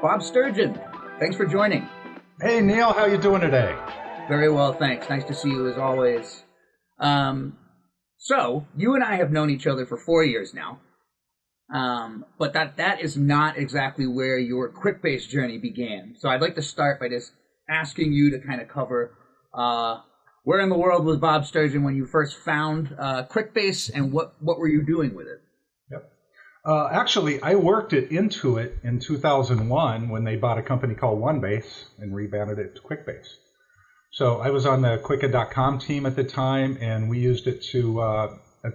Bob Sturgeon, thanks for joining. Hey, Neil, how you doing today? Very well, thanks. Nice to see you as always. So, you and I have known each other for 4 years now, but that is not exactly where your Quickbase journey began. So I'd like to start by just asking you to kind of cover where in the world was Bob Sturgeon when you first found Quickbase, and what were you doing with it? Yep. Actually, I worked at Intuit in 2001 when they bought a company called OneBase and rebranded it to Quickbase. So I was on the Quicken.com team at the time, and we used it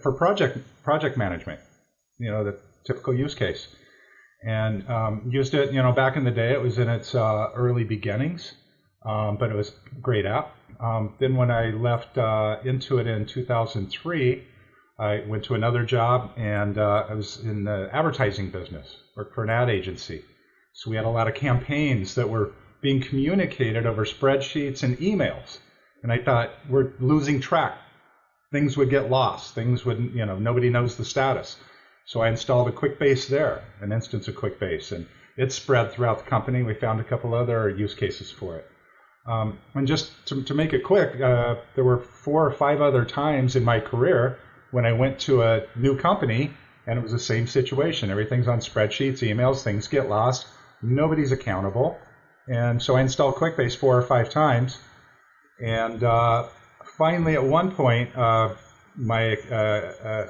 for project management, the typical use case. And used it, back in the day, it was in its early beginnings, but it was a great app. Then when I left Intuit in 2003, I went to another job, and I was in the advertising business, worked for an ad agency. So we had a lot of campaigns that were being communicated over spreadsheets and emails. And I thought, we're losing track. Things would get lost. Things would, nobody knows the status. So I installed a Quickbase there, an instance of Quickbase, and it spread throughout the company. We found a couple other use cases for it. And just to make it quick, there were 4 or 5 other times in my career when I went to a new company, and it was the same situation. Everything's on spreadsheets, emails, things get lost. Nobody's accountable. And so I installed Quickbase 4 or 5 times. And finally, at one point, my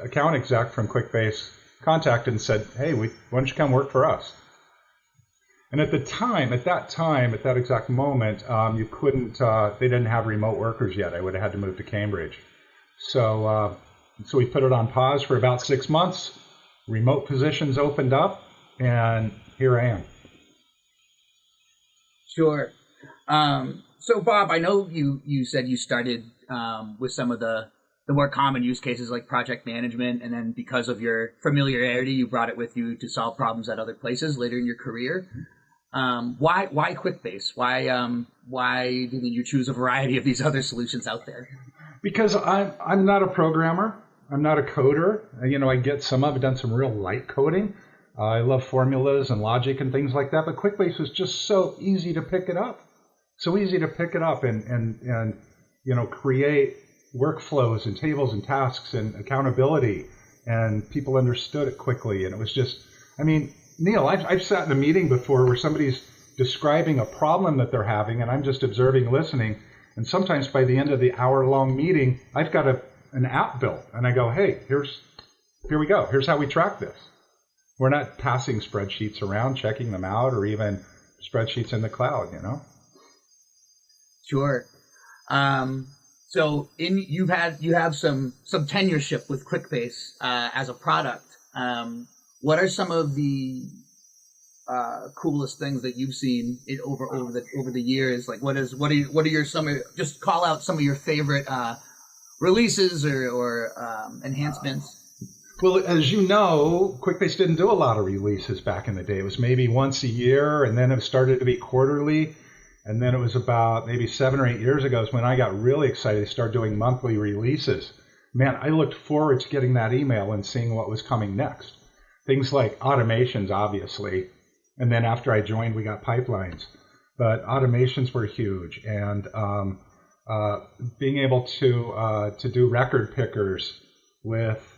account exec from Quickbase contacted and said, hey, why don't you come work for us? And at that exact moment, you couldn't, they didn't have remote workers yet. I would have had to move to Cambridge. So we put it on pause for about 6 months. Remote positions opened up, and here I am. Sure. So, Bob, I know you said you started with some of the more common use cases like project management, and then because of your familiarity, you brought it with you to solve problems at other places later in your career. Why Quickbase? Why didn't you choose a variety of these other solutions out there? Because I'm not a programmer. I'm not a coder. I get some of it, done some real light coding. I love formulas and logic and things like that, but Quickbase was just so easy to pick it up. So easy to pick it up and create workflows and tables and tasks and accountability, and people understood it quickly. And it was just, Neil, I've sat in a meeting before where somebody's describing a problem that they're having, and I'm just observing, listening. And sometimes by the end of the hour-long meeting, I've got an app built, and I go, hey, here we go. Here's how we track this. We're not passing spreadsheets around, checking them out, or even spreadsheets in the cloud, Sure. So you have some tenureship with Quickbase as a product. What are some of the coolest things that you've seen over the years? Like just call out some of your favorite releases or enhancements. Well, as you know, Quickbase didn't do a lot of releases back in the day. It was maybe once a year, and then it started to be quarterly. And then it was about maybe 7 or 8 years ago is when I got really excited to start doing monthly releases. Man, I looked forward to getting that email and seeing what was coming next. Things like automations, obviously. And then after I joined, we got pipelines. But automations were huge. And being able to do record pickers with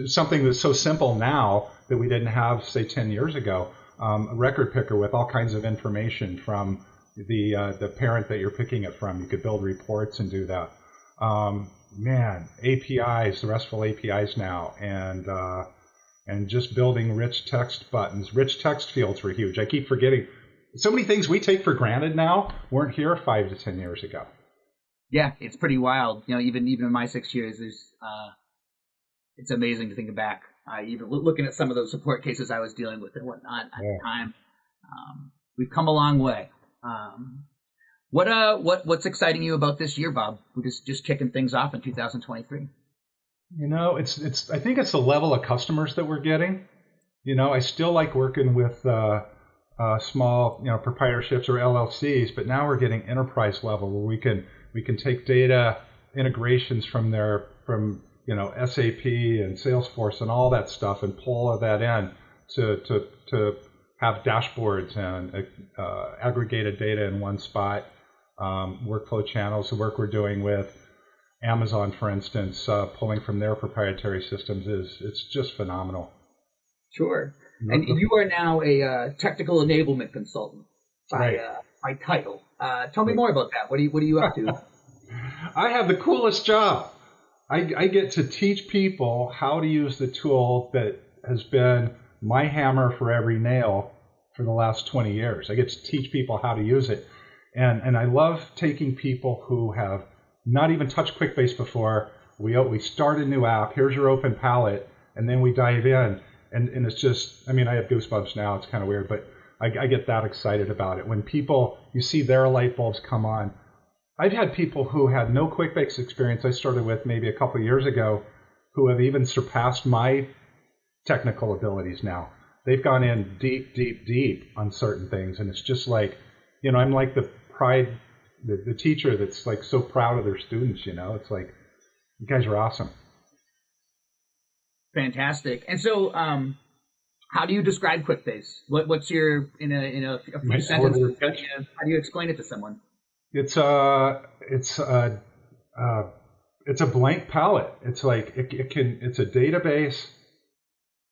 something that's so simple now that we didn't have, say, 10 years ago, a record picker with all kinds of information from the parent that you're picking it from. You could build reports and do that. APIs, the RESTful APIs now, and just building rich text buttons. Rich text fields were huge. I keep forgetting. So many things we take for granted now weren't here 5 to 10 years ago. Yeah, it's pretty wild. Even in my 6 years, it's amazing to think back. Even looking at some of those support cases I was dealing with and whatnot at the time, we've come a long way. What's exciting you about this year, Bob? We're just kicking things off in 2023. I think it's the level of customers that we're getting. I still like working with small, proprietorships or LLCs, but now we're getting enterprise level where we can take data integrations from SAP and Salesforce and all that stuff and pull all of that in to have dashboards and aggregated data in one spot, workflow channels, the work we're doing with Amazon, for instance, pulling from their proprietary systems it's just phenomenal. Sure. And you are now a technical enablement consultant by title. Tell me more about that. What are you up to? I have the coolest job. I get to teach people how to use the tool that has been my hammer for every nail for the last 20 years. I get to teach people how to use it. And I love taking people who have not even touched Quickbase before. We start a new app. Here's your open palette. And then we dive in. And it's just, I mean, I have goosebumps now. It's kind of weird, but I get that excited about it. When people, you see their light bulbs come on. I've had people who had no Quickbase experience I started with maybe a couple of years ago who have even surpassed my technical abilities now. They've gone in deep, deep, deep on certain things. And it's just like, you know, I'm like the teacher that's like so proud of their students, you know. It's like, you guys are awesome. Fantastic. And so, how do you describe Quickbase? What's your in a few sentences? How do you explain it to someone? It's a blank palette. It's like it's a database,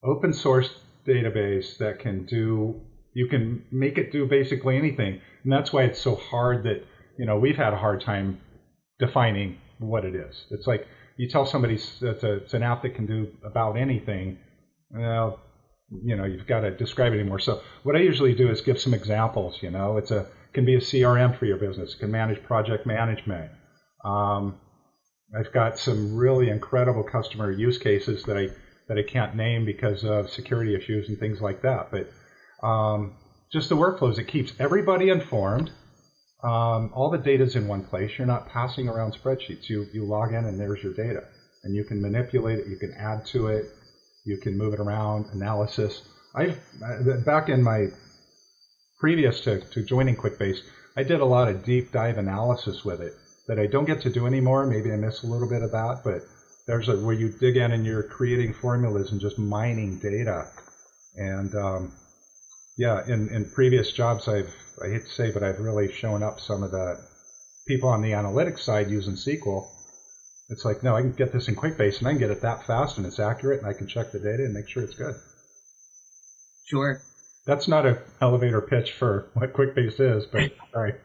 open source database that you can make it do basically anything. And that's why it's so hard that, you know, we've had a hard time defining what it is. It's like you tell somebody it's an app that can do about anything. Well, you know, you've got to describe it anymore. So what I usually do is give some examples. You know, it can be a CRM for your business. It can manage project management. I've got some really incredible customer use cases that I can't name because of security issues and things like that. But just the workflows, it keeps everybody informed. All the data's in one place. You're not passing around spreadsheets. You log in and there's your data. And you can manipulate it. You can add to it. You can move it around, analysis. Back in my previous to joining Quickbase, I did a lot of deep dive analysis with it that I don't get to do anymore. Maybe I miss a little bit of that, but there's where you dig in and you're creating formulas and just mining data. And in previous jobs, I hate to say, but I've really shown up some of the people on the analytics side using SQL. It's like, no, I can get this in Quickbase and I can get it that fast and it's accurate and I can check the data and make sure it's good. Sure. That's not an elevator pitch for what Quickbase is, but sorry.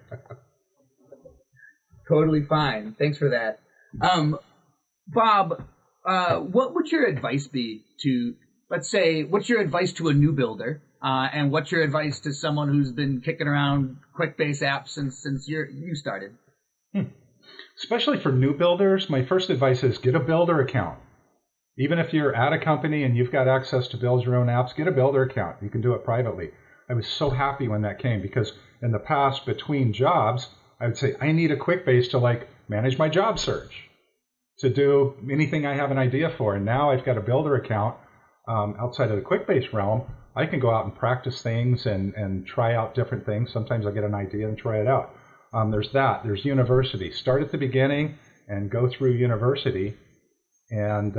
Totally fine. Thanks for that. Bob, what would your advice be to, let's say, what's your advice to a new builder? And what's your advice to someone who's been kicking around Quickbase apps since you started? Especially for new builders, my first advice is get a builder account. Even if you're at a company and you've got access to build your own apps, get a builder account. You can do it privately. I was so happy when that came because in the past, between jobs, I would say, I need a Quickbase to like manage my job search, to do anything I have an idea for. And now I've got a builder account outside of the Quickbase realm. I can go out and practice things and try out different things. Sometimes I get an idea and try it out. There's that. There's university. Start at the beginning and go through university and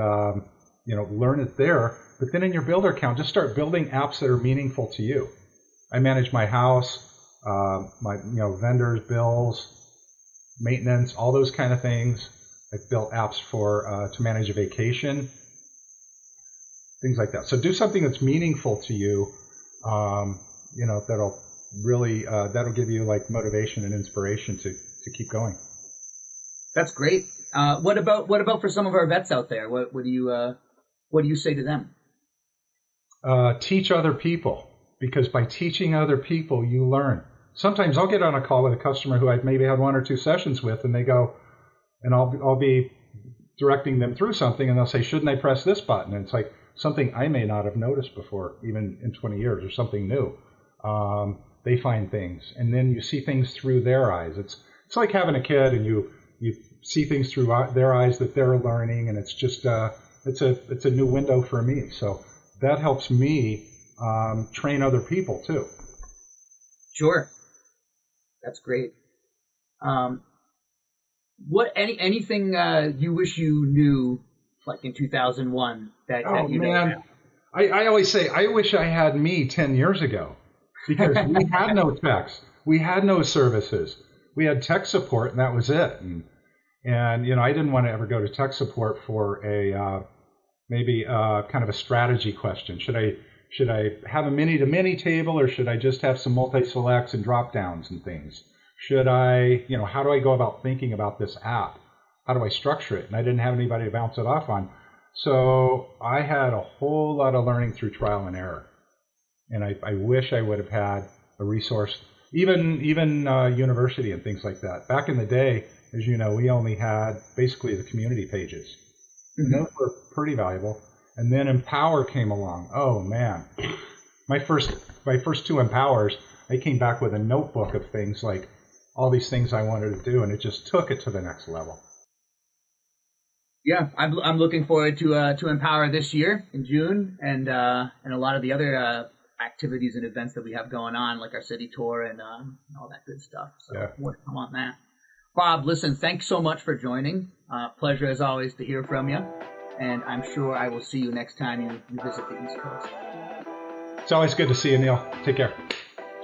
learn it there. But then in your builder account, just start building apps that are meaningful to you. I manage my house, my vendors, bills, maintenance, all those kind of things. I've built apps to manage a vacation, things like that. So do something that's meaningful to you. That'll really that'll give you like motivation and inspiration to keep going. That's great. What about for some of our vets out there? What do you say to them? Teach other people, because by teaching other people you learn. Sometimes I'll get on a call with a customer who I've maybe had 1 or 2 sessions with, and they go, and I'll be directing them through something, and they'll say, shouldn't I press this button? And it's like something I may not have noticed before, even in 20 years, or something new. They find things, and then you see things through their eyes. It's like having a kid, and you see things through their eyes that they're learning, and it's just it's a new window for me. So that helps me train other people too. Sure, that's great. Anything you wish you knew, like in 2001 that you man. I always say I wish I had me 10 years ago. because we had no techs. We had no services. We had tech support, and that was it. And you know, I didn't want to ever go to tech support for a maybe kind of a strategy question. Should I have a many-to-many table, or should I just have some multi-selects and drop-downs and things? Should I, you know, how do I go about thinking about this app? How do I structure it? And I didn't have anybody to bounce it off on. So I had a whole lot of learning through trial and error. And I wish I would have had a resource, even university and things like that. Back in the day, as you know, we only had basically the community pages. And those were pretty valuable. And then Empower came along. Oh man, my first two Empowers, I came back with a notebook of things, like all these things I wanted to do, and it just took it to the next level. Yeah, I'm looking forward to Empower this year in June, and a lot of the other activities and events that we have going on, like our city tour and all that good stuff. So yeah. More to come on that. Bob, listen, thanks so much for joining. Pleasure as always to hear from you, and I'm sure I will see you next time you visit the East Coast. It's always good to see you, Neil. Take care.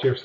Cheers.